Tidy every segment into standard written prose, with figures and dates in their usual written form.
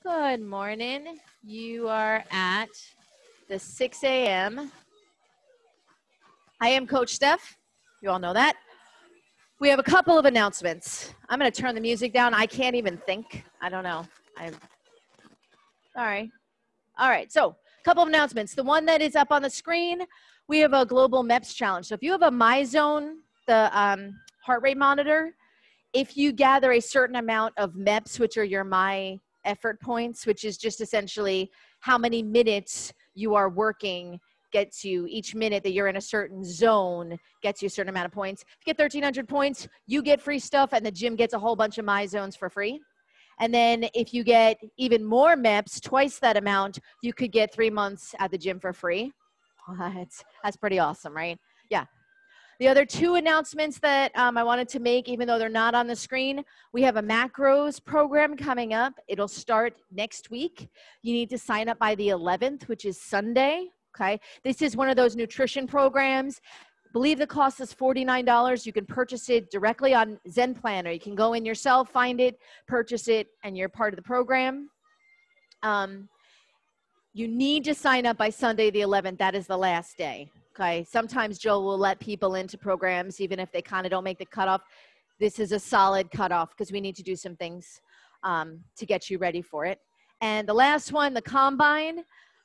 Good morning. You are at the 6 a.m. I am Coach Steph. You all know that. We have a couple of announcements. I'm going to turn the music down. I can't even think. I don't know. I'm sorry. All right. So, a couple of announcements. The one that is up on the screen, we have a global MEPS challenge. So, if you have a MyZone, the heart rate monitor, if you gather a certain amount of MEPS, which are your My effort points, which is just essentially how many minutes you are working gets you, each minute that you're in a certain zone gets you a certain amount of points. If you get 1,300 points, you get free stuff, and the gym gets a whole bunch of My Zones for free. And then if you get even more MEPS, twice that amount, you could get 3 months at the gym for free. That's pretty awesome, right? Yeah. The other two announcements that I wanted to make, even though they're not on the screen, we have a macros program coming up. It'll start next week. You need to sign up by the 11th, which is Sunday, okay? This is one of those nutrition programs. I believe the cost is $49. You can purchase it directly on Zen Planner. You can go in yourself, find it, purchase it, and you're part of the program. You need to sign up by Sunday the 11th. That is the last day. Okay, sometimes Joel will let people into programs even if they kind of don't make the cutoff. This is a solid cutoff because we need to do some things to get you ready for it. And the last one, the Combine.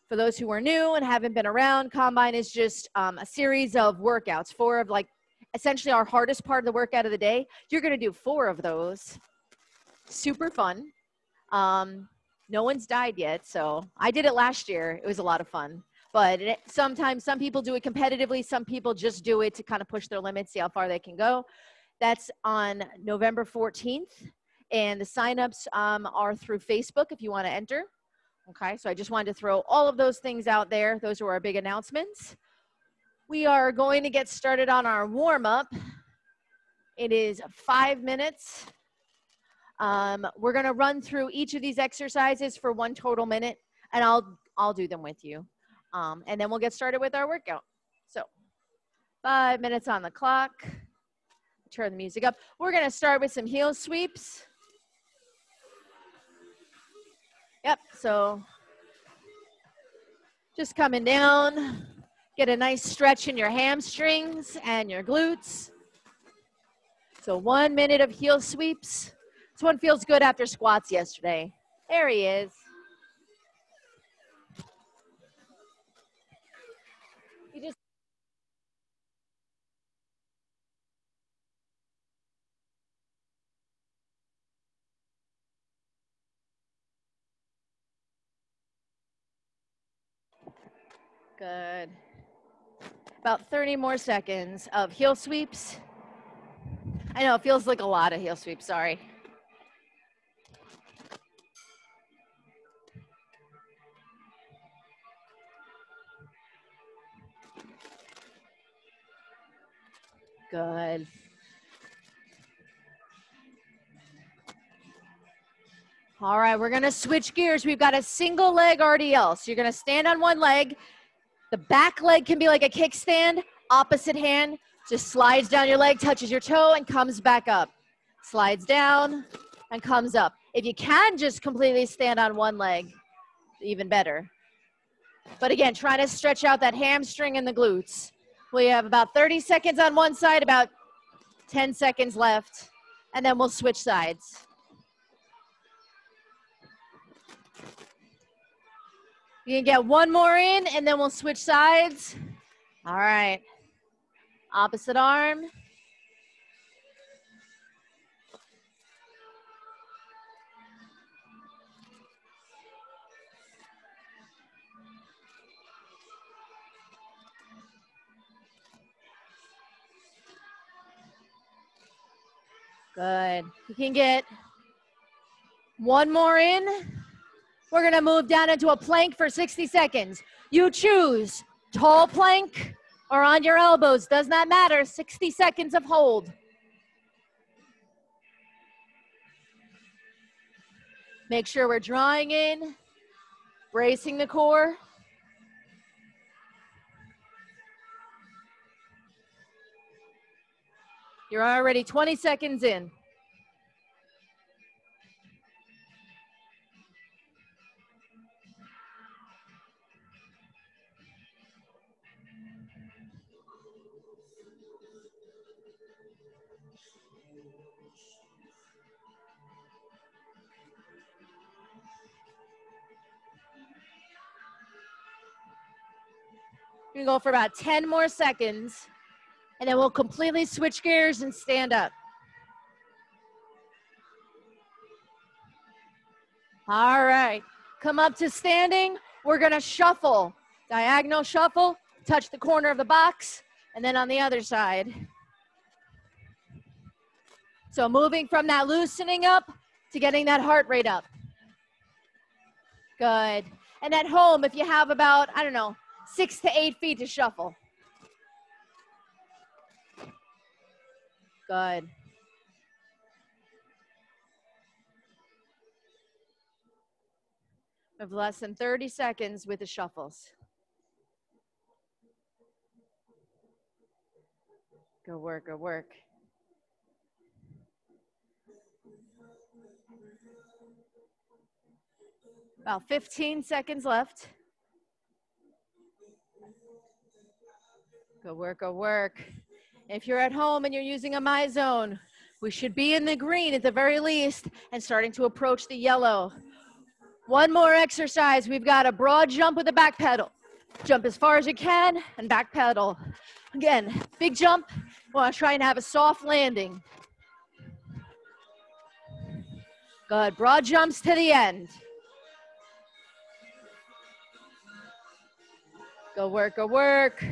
For those who are new and haven't been around, Combine is just a series of workouts, 4 of like essentially our hardest part of the workout of the day. You're going to do 4 of those. Super fun. No one's died yet, so I did it last year. It was a lot of fun. But sometimes some people do it competitively. Some people just do it to kind of push their limits, see how far they can go. That's on November 14th. And the signups are through Facebook if you want to enter. Okay, so I just wanted to throw all of those things out there. Those are our big announcements. We are going to get started on our warm-up. It is 5 minutes. We're going to run through each of these exercises for 1 total minute, and I'll do them with you. And then we'll get started with our workout. So 5 minutes on the clock. Turn the music up. We're going to start with some heel sweeps. Yep, so just coming down. Get a nice stretch in your hamstrings and your glutes. So 1 minute of heel sweeps. This one feels good after squats yesterday. There he is. Good. About 30 more seconds of heel sweeps. I know it feels like a lot of heel sweeps, sorry. Good. All right, we're gonna switch gears. We've got a single leg RDL. So you're gonna stand on one leg. The back leg can be like a kickstand. Opposite hand just slides down your leg, touches your toe, and comes back up. Slides down and comes up. If you can just completely stand on one leg, even better. But again, try to stretch out that hamstring and the glutes. We have about 30 seconds on one side, about 10 seconds left, and then we'll switch sides. You can get one more in, and then we'll switch sides. All right. Opposite arm. Good. You can get one more in. We're going to move down into a plank for 60 seconds. You choose tall plank or on your elbows. Does not matter. 60 seconds of hold. Make sure we're drawing in, bracing the core. You're already 20 seconds in. We're gonna go for about 10 more seconds, and then we'll completely switch gears and stand up. All right, come up to standing. We're gonna shuffle, diagonal shuffle, touch the corner of the box, and then on the other side. So moving from that loosening up to getting that heart rate up. Good. And at home, if you have about, I don't know, 6 to 8 feet to shuffle. Good. We have less than 30 seconds with the shuffles. Go work, go work. About 15 seconds left. Go work, go work. If you're at home and you're using a My Zone, we should be in the green at the very least and starting to approach the yellow. One more exercise. We've got a broad jump with a back pedal. Jump as far as you can and back pedal. Again, big jump. We want to try and have a soft landing. Good. Broad jumps to the end. Go work, go work.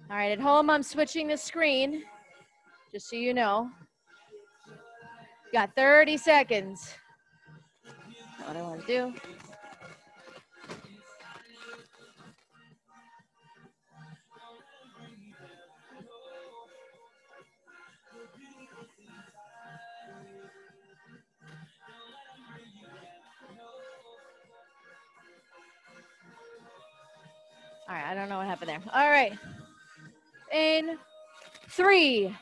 All right, at home, I'm switching the screen, just so you know. Got 30 seconds. What I want to do. All right, I don't know what happened there. All right. In 3,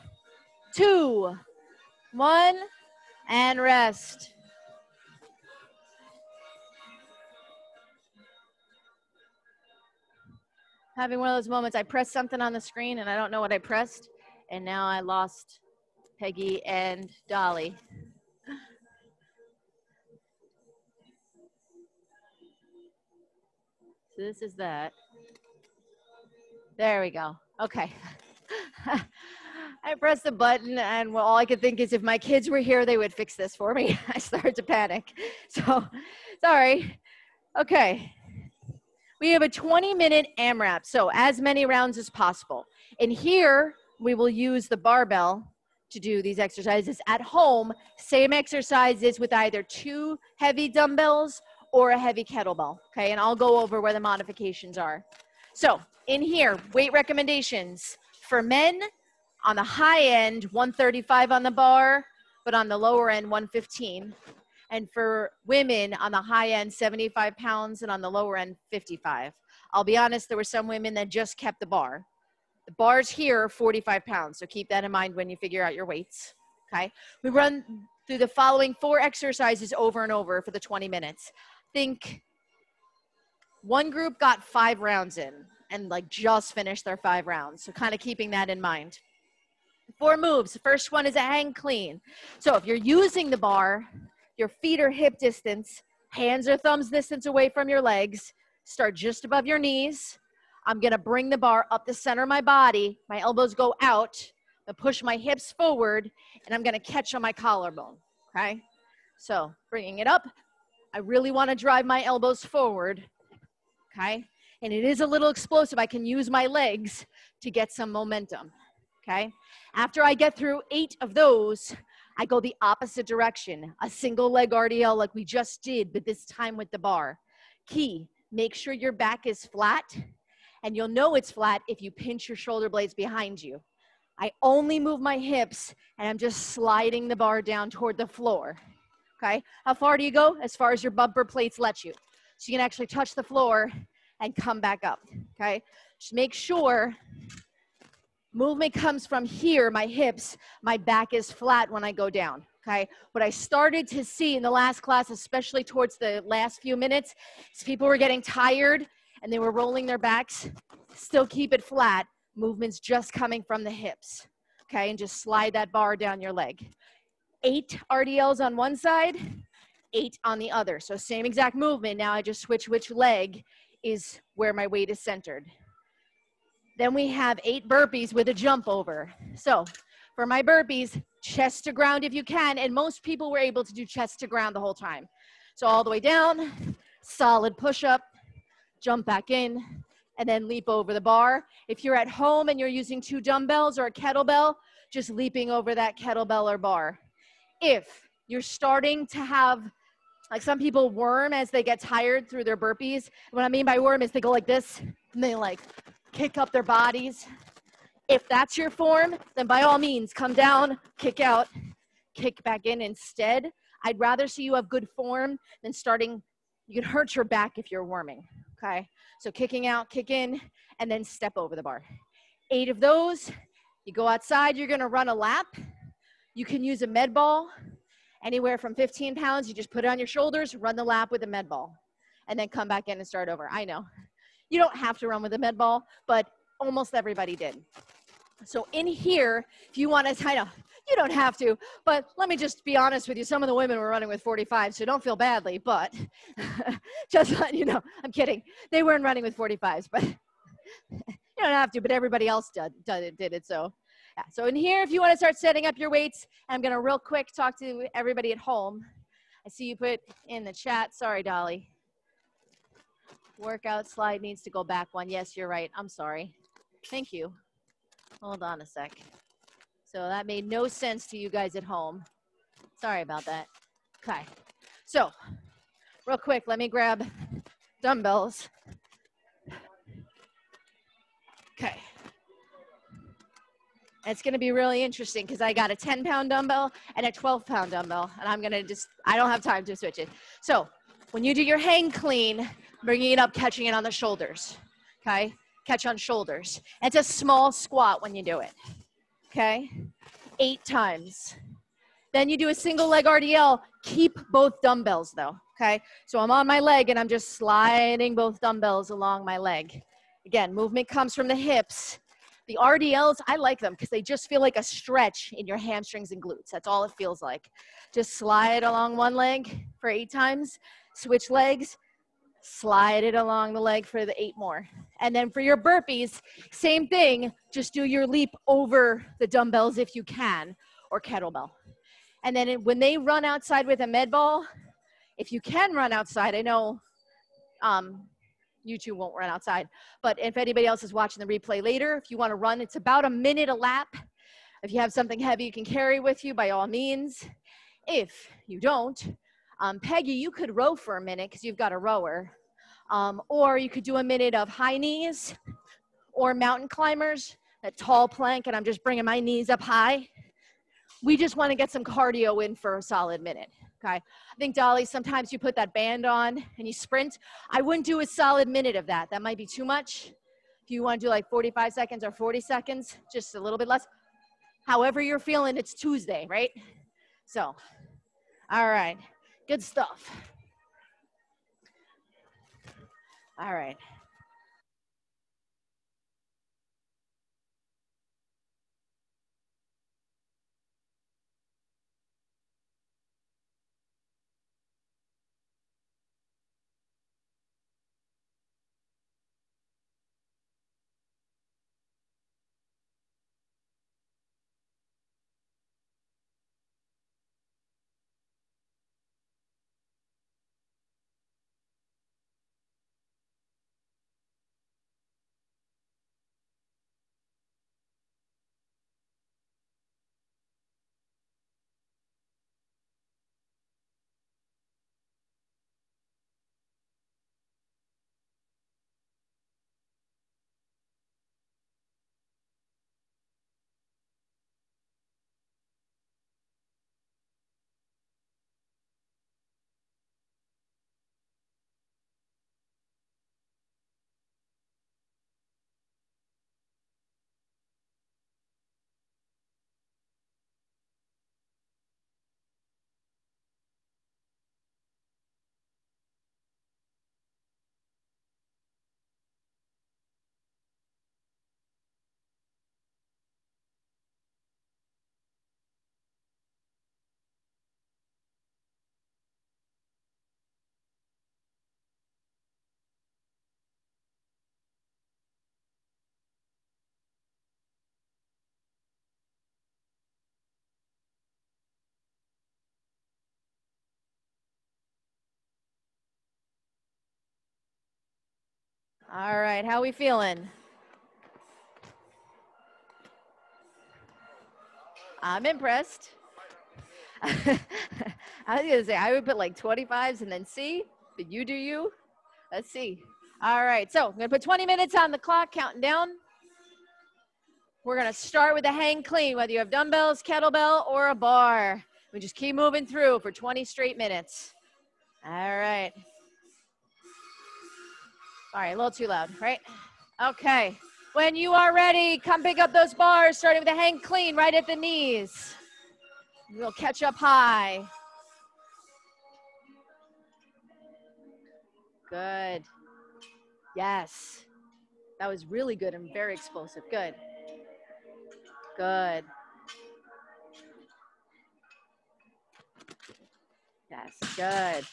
2, 1, and rest. Having one of those moments, I pressed something on the screen and I don't know what I pressed, and now I lost Peggy and Dolly. So this is that. There we go. Okay. I pressed the button, and well, all I could think is if my kids were here, they would fix this for me. I started to panic. So, sorry. Okay. We have a 20-minute AMRAP, so as many rounds as possible. And here, we will use the barbell to do these exercises. At home, same exercises with either 2 heavy dumbbells or a heavy kettlebell, okay? And I'll go over where the modifications are. So, in here, weight recommendations. For men, on the high end, 135 on the bar, but on the lower end, 115. And for women, on the high end, 75 pounds, and on the lower end, 55. I'll be honest, there were some women that just kept the bar. The bar's here, 45 pounds, so keep that in mind when you figure out your weights, okay? We run through the following 4 exercises over and over for the 20 minutes. Think one group got 5 rounds in and like just finished their 5 rounds, so kind of keeping that in mind. 4 moves. The first one is a hang clean. So if you're using the bar, your feet are hip distance, hands or thumbs distance away from your legs, start just above your knees. I'm gonna bring the bar up the center of my body, my elbows go out, I push my hips forward, and I'm gonna catch on my collarbone, okay? So bringing it up, I really wanna drive my elbows forward, okay? And it is a little explosive, I can use my legs to get some momentum, okay? After I get through 8 of those, I go the opposite direction, a single leg RDL like we just did, but this time with the bar. Key, make sure your back is flat, and you'll know it's flat if you pinch your shoulder blades behind you. I only move my hips, and I'm just sliding the bar down toward the floor, okay? How far do you go? As far as your bumper plates let you. So you can actually touch the floor and come back up, okay? Just make sure movement comes from here, my hips, my back is flat when I go down, Okay, what I started to see in the last class, especially towards the last few minutes, is people were getting tired and they were rolling their backs. Still keep it flat. Movement's just coming from the hips. Okay, and just slide that bar down your leg. 8 RDLs on one side, 8 on the other. So same exact movement. Now I just switch which leg is where my weight is centered. Then we have 8 burpees with a jump over. So for my burpees, chest to ground if you can, and most people were able to do chest to ground the whole time. So all the way down, solid push-up, jump back in, and then leap over the bar. If you're at home and you're using 2 dumbbells or a kettlebell, just leaping over that kettlebell or bar. If you're starting to have, like some people worm as they get tired through their burpees. What I mean by worm is they go like this, and they like kick up their bodies. If that's your form, then by all means, come down, kick out, kick back in instead. I'd rather see you have good form than starting, you can hurt your back if you're worming, okay? So kicking out, kick in, and then step over the bar. 8 of those. You go outside, you're gonna run a lap. You can use a med ball, anywhere from 15 pounds. You just put it on your shoulders, run the lap with a med ball, and then come back in and start over. I know, you don't have to run with a med ball, but almost everybody did. So in here, if you want to, I know, you don't have to, but let me just be honest with you. Some of the women were running with 45, so don't feel badly, but just let you know, I'm kidding. They weren't running with 45s, but you don't have to, but everybody else did it, so. Yeah, so in here, if you want to start setting up your weights, I'm going to real quick talk to everybody at home. I see you put in the chat. Sorry, Dolly. Workout slide needs to go back one. Yes, you're right. I'm sorry. Thank you. Hold on a sec. So that made no sense to you guys at home. Sorry about that. Okay. So real quick, let me grab dumbbells. Okay. It's going to be really interesting because I got a 10-pound dumbbell and a 12-pound dumbbell, and I'm going to just, I don't have time to switch it. So when you do your hang clean, bringing it up, catching it on the shoulders, okay? Catch on shoulders. It's a small squat when you do it, okay? 8 times. Then you do a single leg RDL. Keep both dumbbells though, okay? So I'm on my leg and I'm just sliding both dumbbells along my leg. Again, movement comes from the hips. The RDLs, I like them because they just feel like a stretch in your hamstrings and glutes. That's all it feels like. Just slide along one leg for 8 times, switch legs, slide it along the leg for the 8 more. And then for your burpees, same thing, just do your leap over the dumbbells if you can, or kettlebell. And then when they run outside with a med ball, if you can run outside, I know you two won't run outside, but if anybody else is watching the replay later, if you want to run, it's about a minute a lap. If you have something heavy you can carry with you, by all means. If you don't, Peggy, you could row for a minute because you've got a rower. Or you could do a minute of high knees or mountain climbers, that tall plank, and I'm just bringing my knees up high. We just want to get some cardio in for a solid minute, okay? I think, Dolly, sometimes you put that band on and you sprint. I wouldn't do a solid minute of that. That might be too much. If you want to do like 45 seconds or 40 seconds, just a little bit less. However you're feeling, it's Tuesday, right? So, all right, good stuff. All right. All right, how we feeling? I'm impressed. I was gonna say I would put like 25s and then see, but you do you. Let's see. All right, so I'm gonna put 20 minutes on the clock, counting down. We're gonna start with a hang clean, whether you have dumbbells, kettlebell, or a bar. We just keep moving through for 20 straight minutes. All right. All right, a little too loud, right? Okay. When you are ready, come pick up those bars, starting with a hang clean right at the knees. We'll catch up high. Good. Yes. That was really good and very explosive. Good. Good. Yes, good.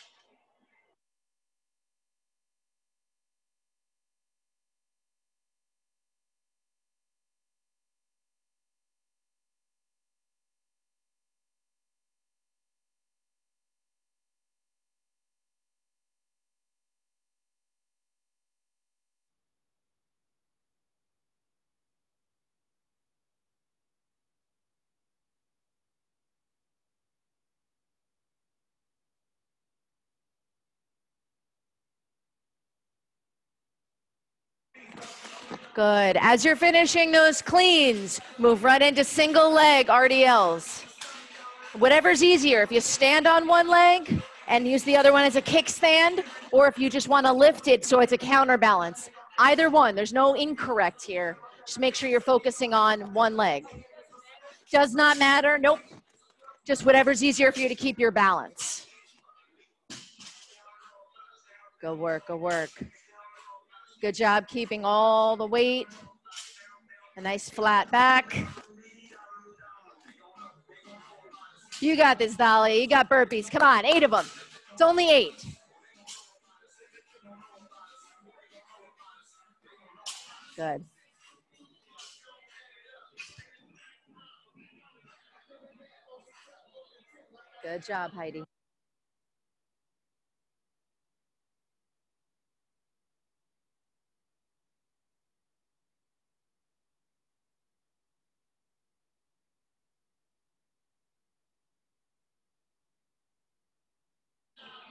Good. As you're finishing those cleans, move right into single leg RDLs. Whatever's easier. If you stand on one leg and use the other one as a kickstand, or if you just want to lift it so it's a counterbalance. Either one. There's no incorrect here. Just make sure you're focusing on one leg. Does not matter. Nope. Just whatever's easier for you to keep your balance. Go work, go work. Good job keeping all the weight. A nice flat back. You got this, Dolly. You got burpees. Come on, 8 of them. It's only 8. Good. Good job, Heidi.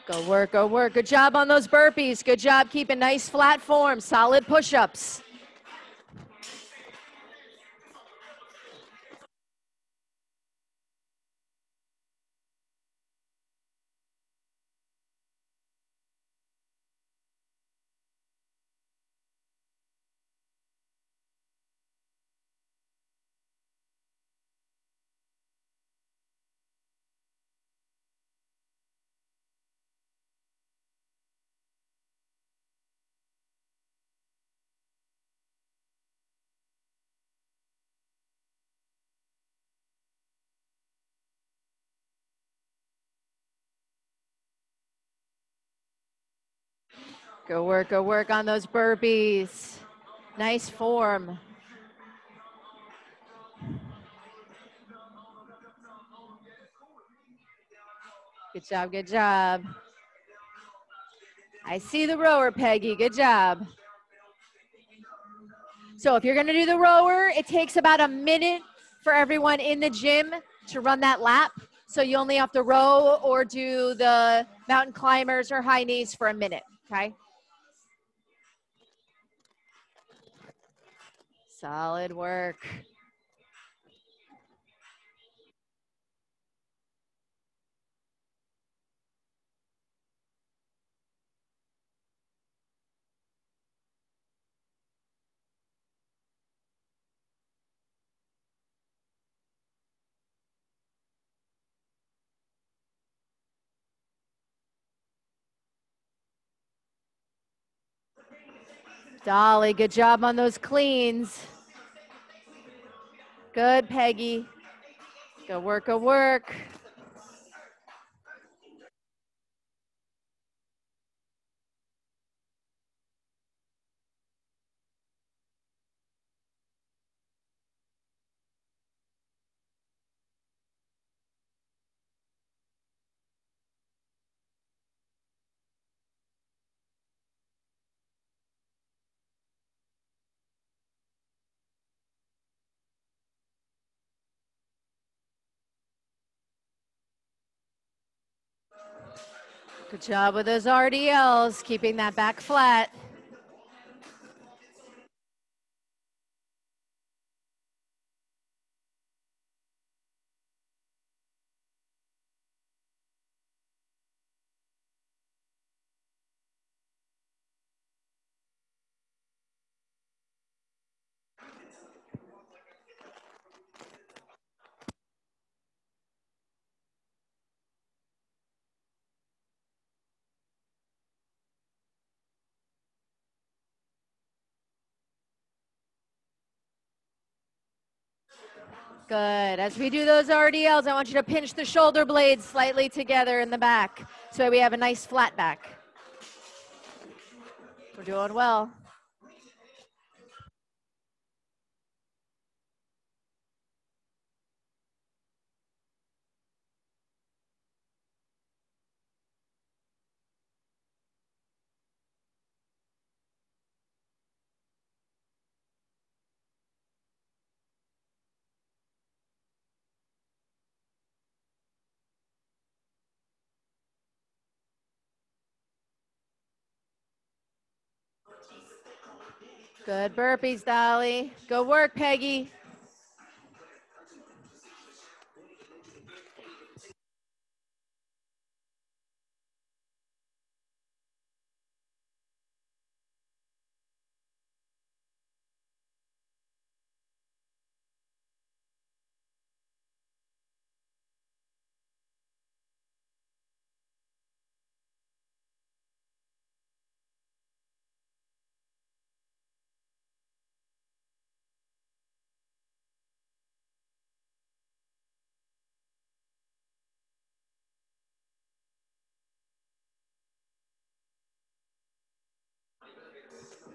Go work, go work. Good job on those burpees. Good job keeping nice flat form. Solid push-ups. Go work on those burpees. Nice form. Good job, good job. I see the rower, Peggy. Good job. So if you're going to do the rower, it takes about a minute for everyone in the gym to run that lap. So you only have to row or do the mountain climbers or high knees for a minute, okay? Solid work. Dolly, good job on those cleans. Good, Peggy. Go work, go work. Good job with those RDLs, keeping that back flat. Good. As we do those RDLs, I want you to pinch the shoulder blades slightly together in the back so we have a nice flat back. We're doing well. Good burpees, Dolly. Go work, Peggy.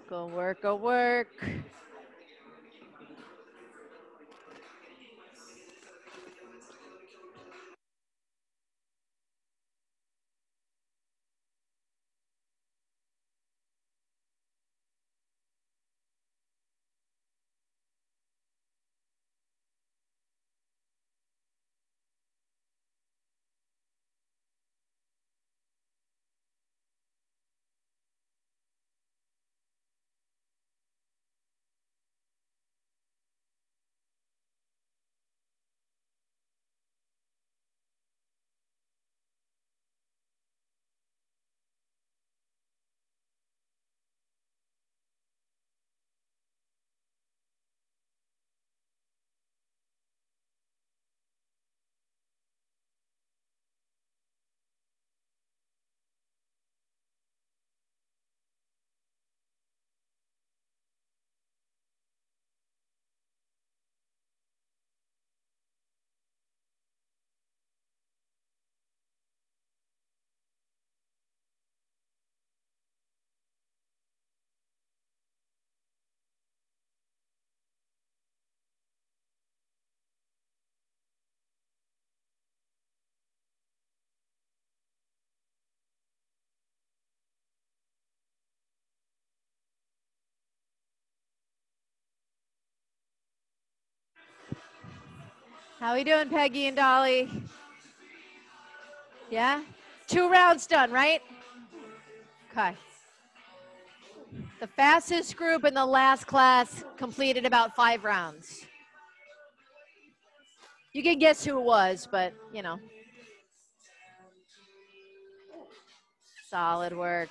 Go work, go work. How we doing, Peggy and Dolly? Yeah? 2 rounds done, right? Okay. The fastest group in the last class completed about 5 rounds. You can guess who it was, but, you know. Solid work.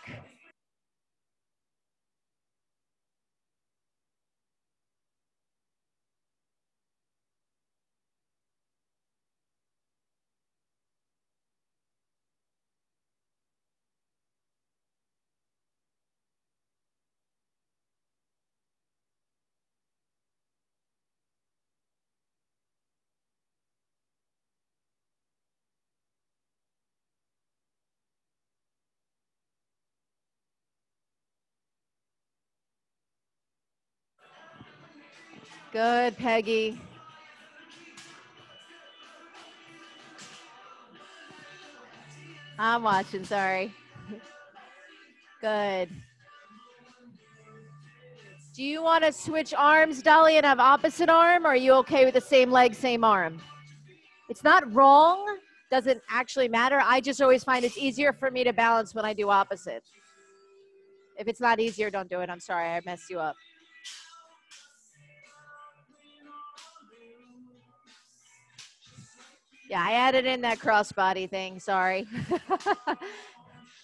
Good, Peggy. I'm watching, sorry. Good. Do you want to switch arms, Dolly, and have opposite arm, or are you okay with the same leg, same arm? It's not wrong. doesn't actually matter. I just always find it's easier for me to balance when I do opposite. If it's not easier, don't do it. I'm sorry, I messed you up. Yeah, I added in that crossbody thing. Sorry.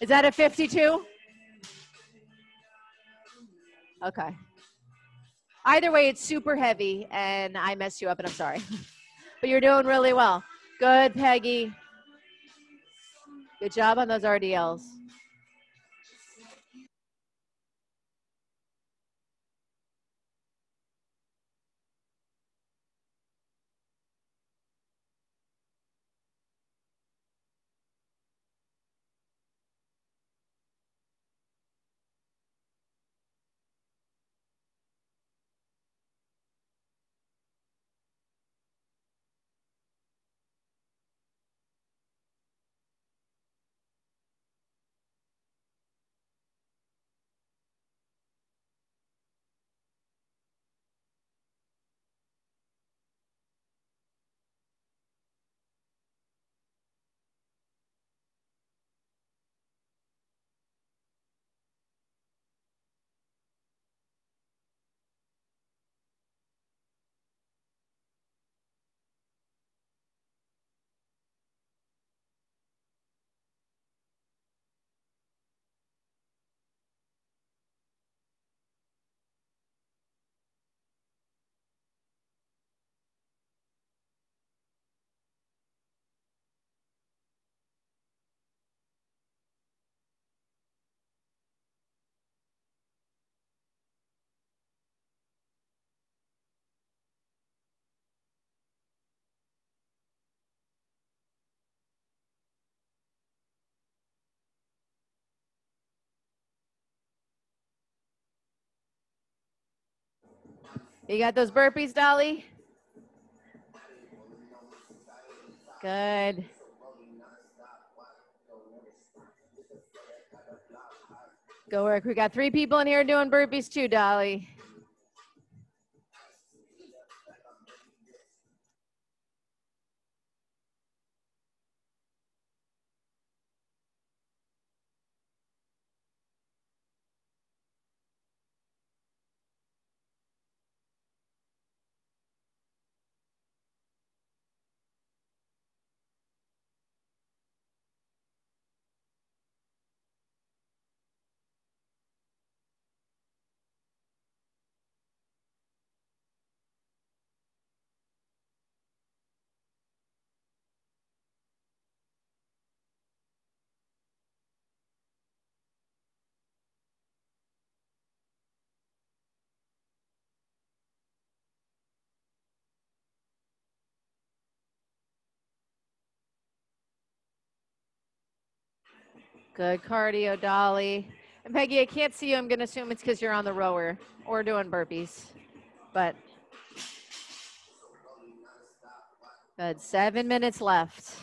Is that a 52? Okay. Either way, it's super heavy, and I messed you up, and I'm sorry. But you're doing really well. Good, Peggy. Good job on those RDLs. You got those burpees, Dolly? Good. Go work. We got 3 people in here doing burpees too, Dolly. Good cardio, Dolly. And Peggy, I can't see you. I'm going to assume it's because you're on the rower or doing burpees. But good. 7 minutes left.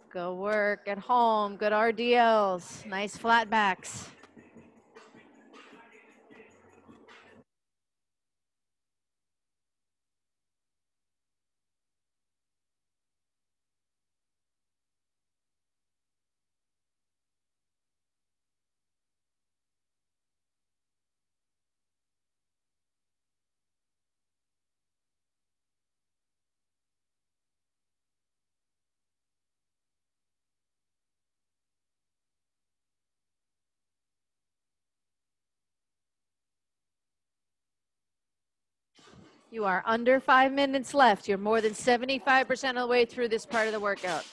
Go work at home. Good RDLs. Nice flat backs. You are under 5 minutes left. You're more than 75% of the way through this part of the workout.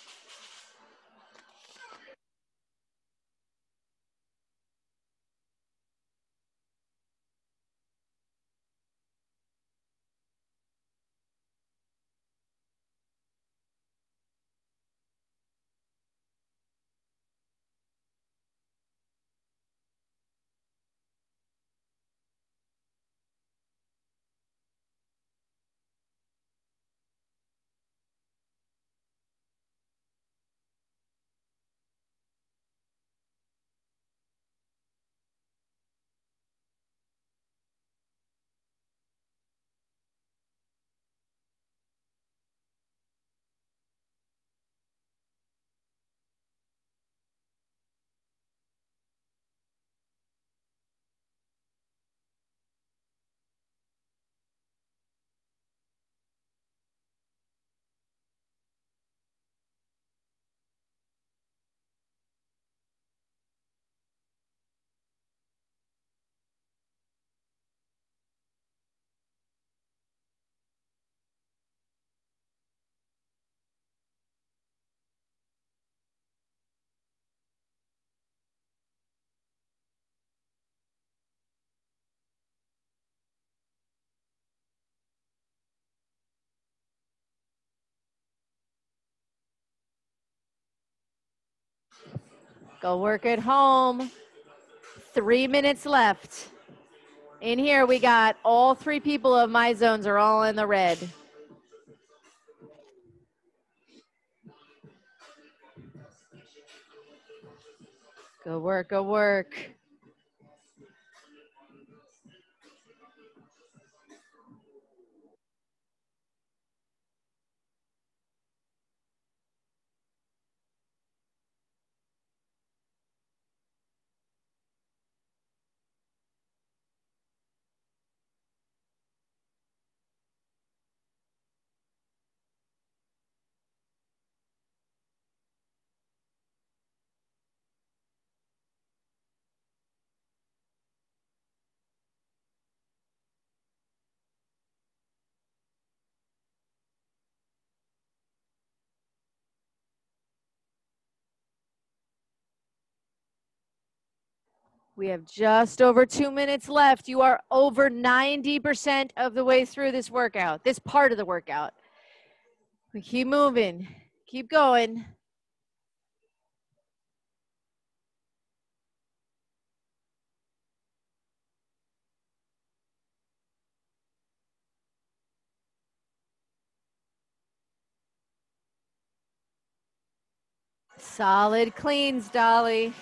Go work at home. 3 minutes left. In here, we got all 3 people of my zones are all in the red. Go work, go work. We have just over 2 minutes left. You are over 90% of the way through this workout, this part of the workout. We keep moving, keep going. Solid cleans, Dolly.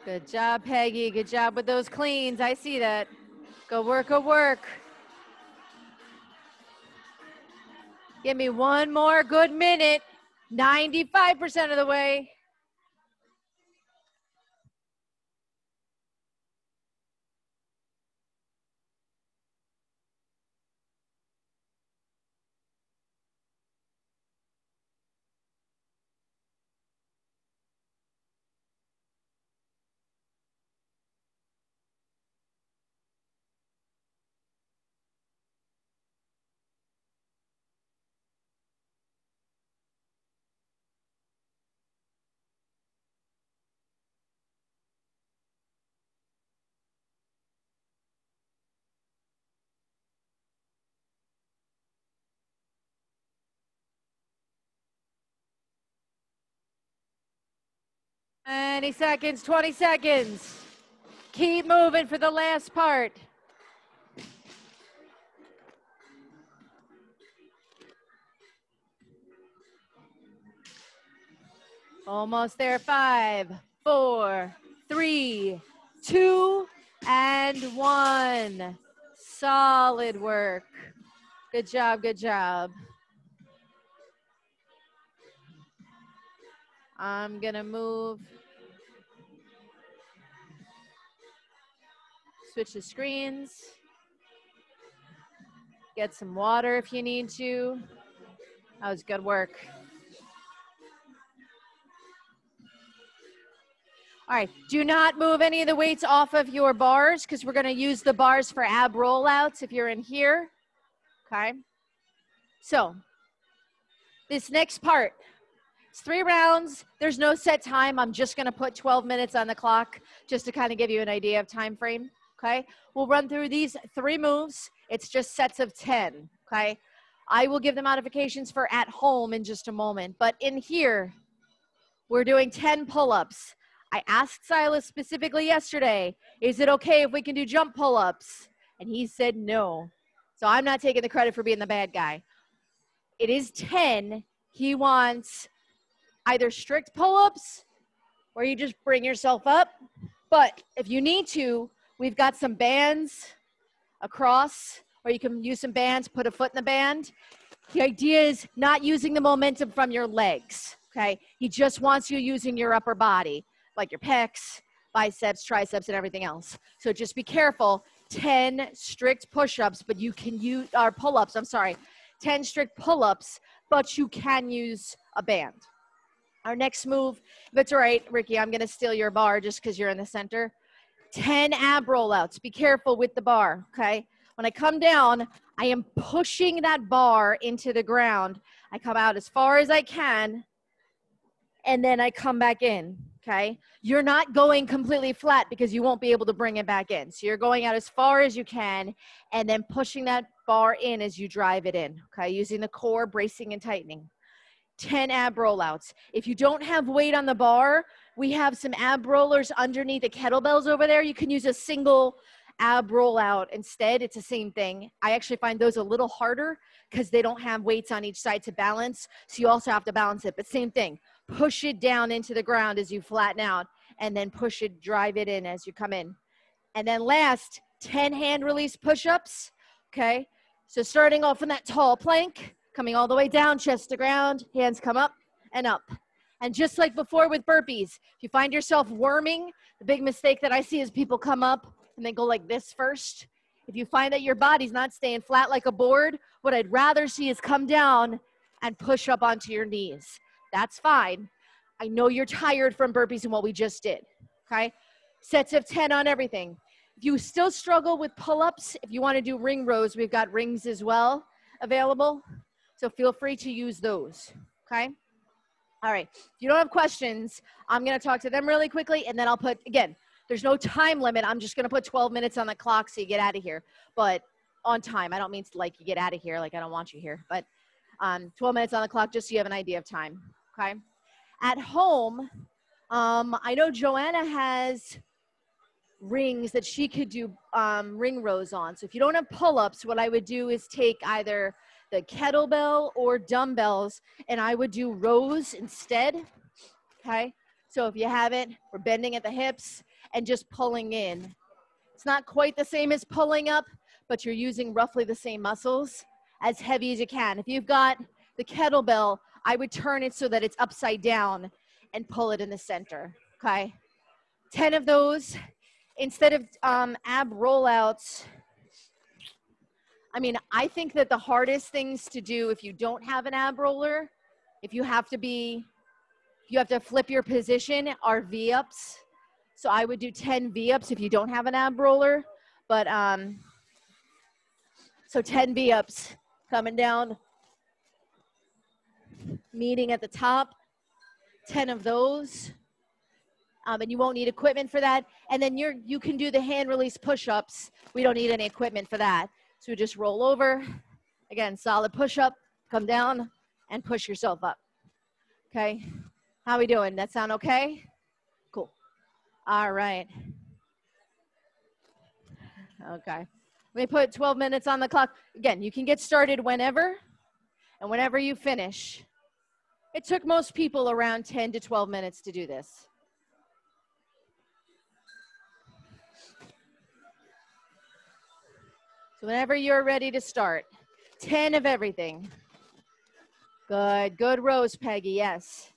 Good job, Peggy. Good job with those cleans. I see that. Go work, go work. Give me one more good minute. 95% of the way. 20 seconds, 20 seconds. Keep moving for the last part. Almost there. 5, 4, 3, 2, and 1. Solid work. Good job, good job. I'm gonna move. Switch the screens. Get some water if you need to. That was good work. All right, do not move any of the weights off of your bars because we're gonna use the bars for ab rollouts if you're in here, okay? So, this next part, it's 3 rounds. There's no set time. I'm just gonna put 12 minutes on the clock just to kind of give you an idea of time frame, okay? We'll run through these 3 moves. It's just sets of 10, okay? I will give the modifications for at home in just a moment, but in here, we're doing 10 pull-ups. I asked Silas specifically yesterday, is it okay if we can do jump pull-ups? And he said no. So I'm not taking the credit for being the bad guy. It is 10. He wants either strict pull-ups or you just bring yourself up. But if you need to, we've got some bands across, or you can use some bands, put a foot in the band. The idea is not using the momentum from your legs, okay? He just wants you using your upper body, like your pecs, biceps, triceps, and everything else. So just be careful. 10 strict push-ups, but you can use, or pull-ups, I'm sorry. 10 strict pull-ups, but you can use a band. Our next move, if it's all right, Ricky, I'm gonna steal your bar just because you're in the center. 10 ab rollouts. Be careful with the bar, okay? When I come down, I am pushing that bar into the ground. I come out as far as I can, and then I come back in, okay? You're not going completely flat because you won't be able to bring it back in. So you're going out as far as you can and then pushing that bar in as you drive it in, okay? Using the core, bracing and tightening. 10 ab rollouts. If you don't have weight on the bar, we have some ab rollers underneath the kettlebells over there. You can use a single ab rollout instead. It's the same thing. I actually find those a little harder because they don't have weights on each side to balance. So you also have to balance it, but same thing. Push it down into the ground as you flatten out and then push it, drive it in as you come in. And then last, 10 hand release push-ups, okay? So starting off in that tall plank, coming all the way down, chest to ground, hands come up and up. And just like before with burpees, if you find yourself worming, the big mistake that I see is people come up and they go like this first. If you find that your body's not staying flat like a board, what I'd rather see is come down and push up onto your knees. That's fine. I know you're tired from burpees and what we just did, okay? Sets of 10 on everything. If you still struggle with pull-ups, if you want to do ring rows, we've got rings as well available. So feel free to use those, okay? All right, if you don't have questions, I'm gonna talk to them really quickly and then I'll put, again, there's no time limit. I'm just gonna put 12 minutes on the clock so you get out of here, but on time. I don't mean to, like, you get out of here, like I don't want you here, but 12 minutes on the clock just so you have an idea of time, okay? At home, I know Joanna has rings that she could do ring rows on. So if you don't have pull-ups, what I would do is take either the kettlebell or dumbbells, and I would do rows instead, okay? So if you have it, we're bending at the hips and just pulling in. It's not quite the same as pulling up, but you're using roughly the same muscles, as heavy as you can. If you've got the kettlebell, I would turn it so that it's upside down and pull it in the center, okay? 10 of those. Instead of ab rollouts, I mean, I think that the hardest things to do if you don't have an ab roller, if you have to flip your position, are V-ups. So I would do 10 V-ups if you don't have an ab roller. But, so 10 V-ups coming down, meeting at the top, 10 of those. And you won't need equipment for that. And then you can do the hand release push-ups. We don't need any equipment for that. So just roll over. Again, solid push-up, come down, and push yourself up. Okay? How we doing? That sound okay? All right. Okay. Let me put 12 minutes on the clock. Again, you can get started whenever and whenever you finish. It took most people around 10 to 12 minutes to do this. So whenever you're ready to start, 10 of everything. Good. Good rows, Peggy. Yes.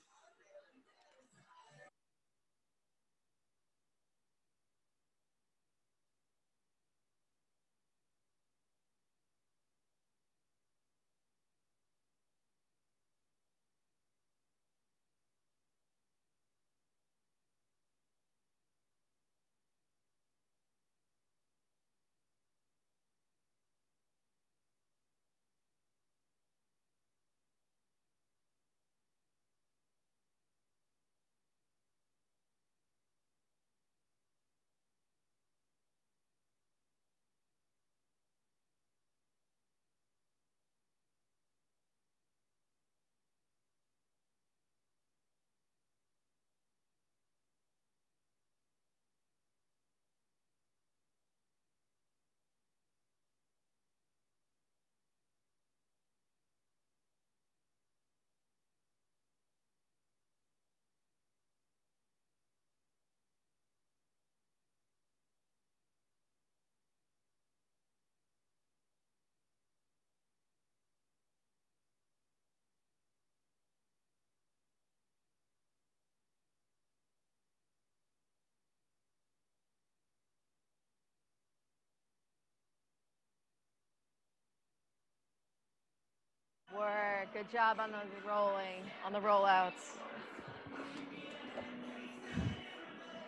Work. Good job on the rolling, on the rollouts.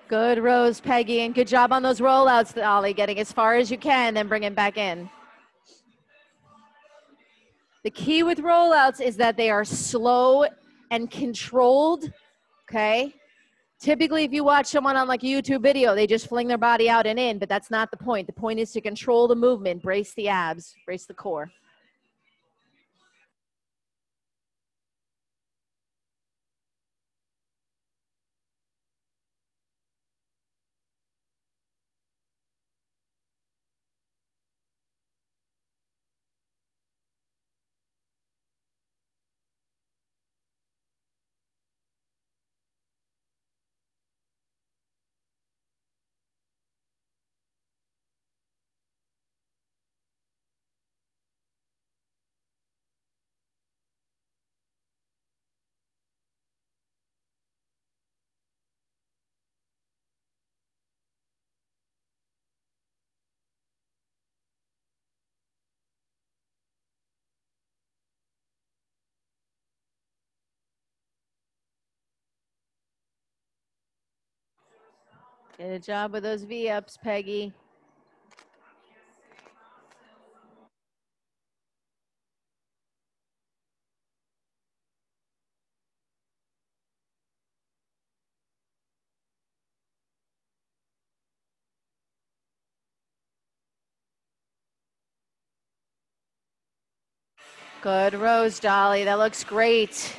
Good rows, Peggy, and good job on those rollouts, Ollie, getting as far as you can, then bring it back in. The key with rollouts is that they are slow and controlled, okay? Typically, if you watch someone on like a YouTube video, they just fling their body out and in, but that's not the point. The point is to control the movement, brace the abs, brace the core. Good job with those V-ups, Peggy. Good rows, Dolly. That looks great.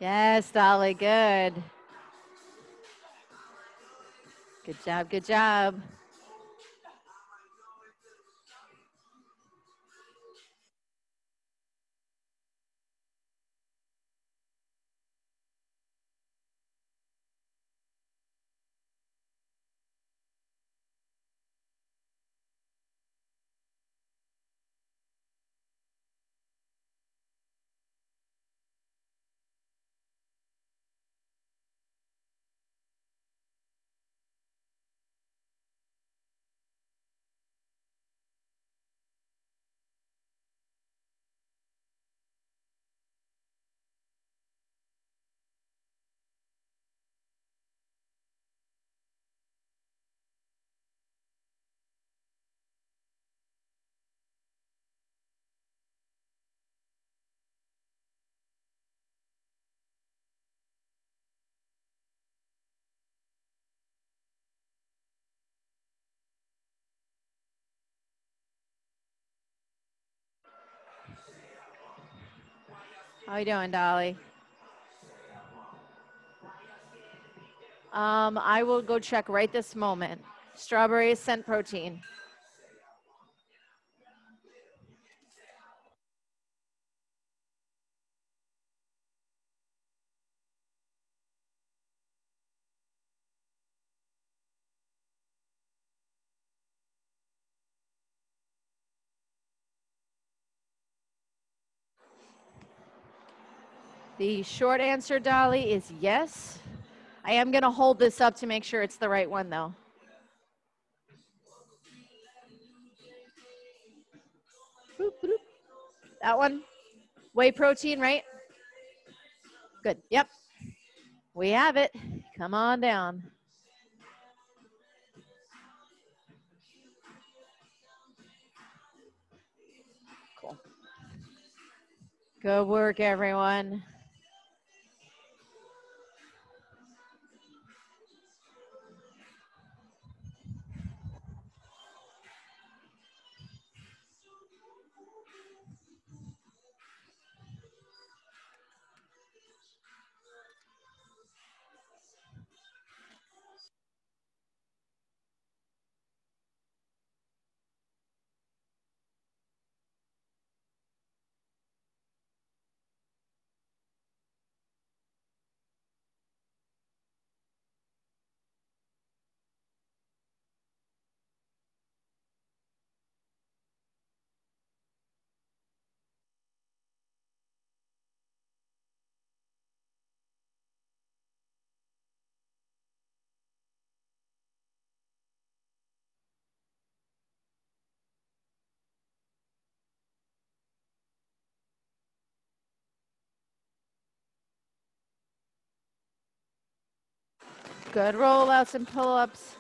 Yes, Dolly, good. Good job, good job. How you doing, Dolly? I will go check right this moment. Strawberry scent protein. The short answer, Dolly, is yes. I am going to hold this up to make sure it's the right one, though. Boop, boop. That one? Whey protein, right? Good. Yep. We have it. Come on down. Cool. Good work, everyone. Good rollouts and pull-ups.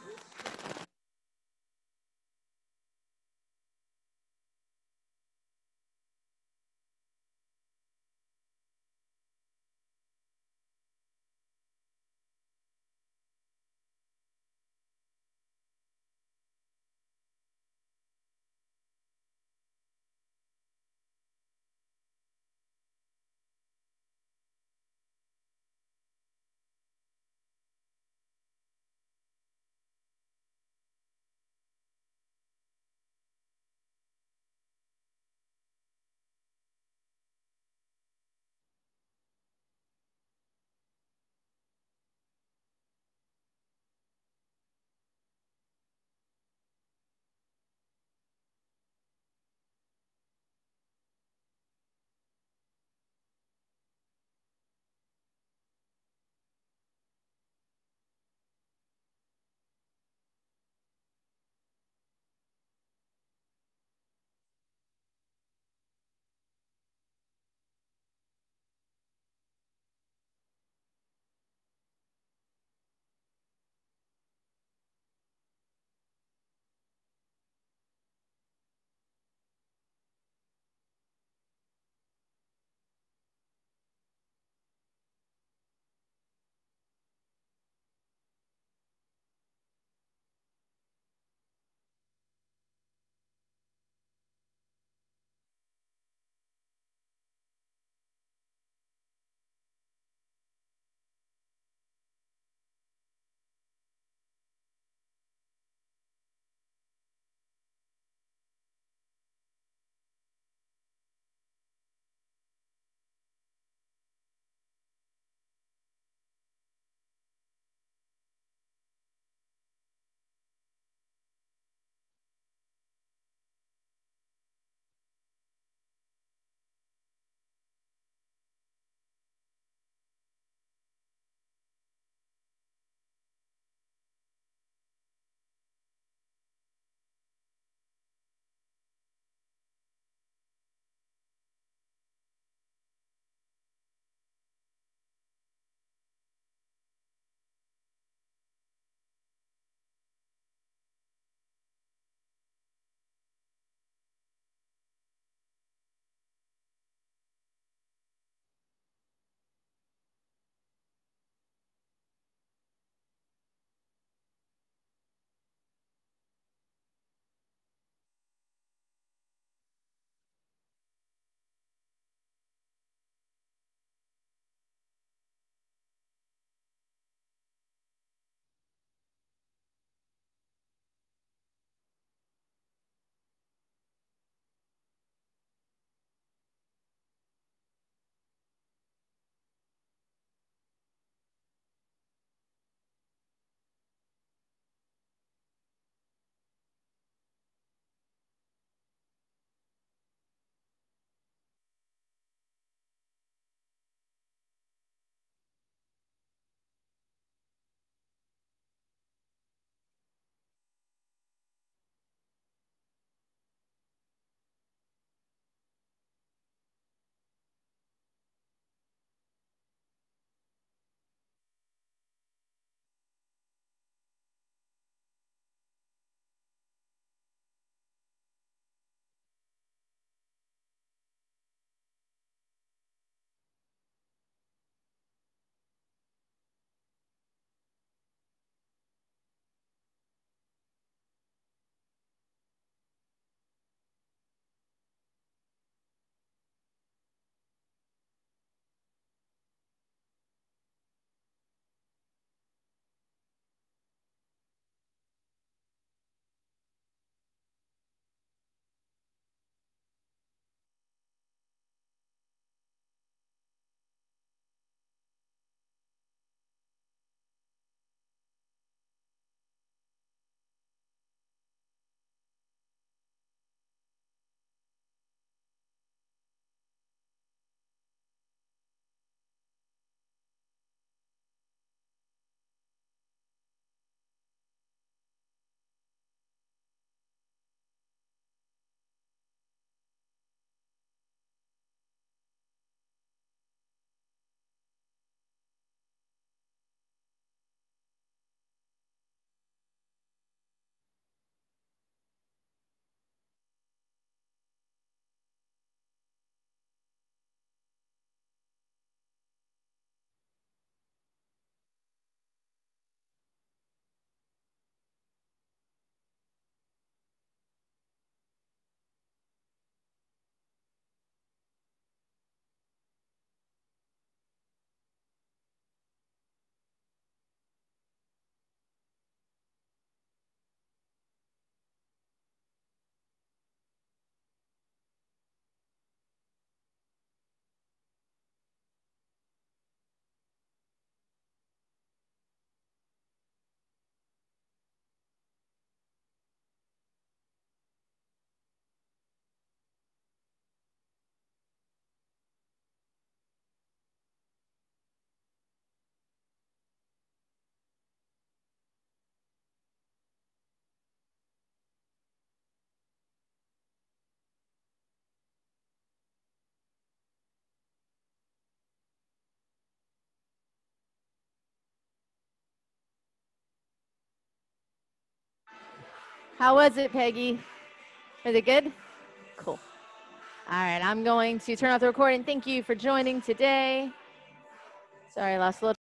How was it, Peggy? Was it good? Cool. All right, I'm going to turn off the recording. Thank you for joining today. Sorry, I lost a little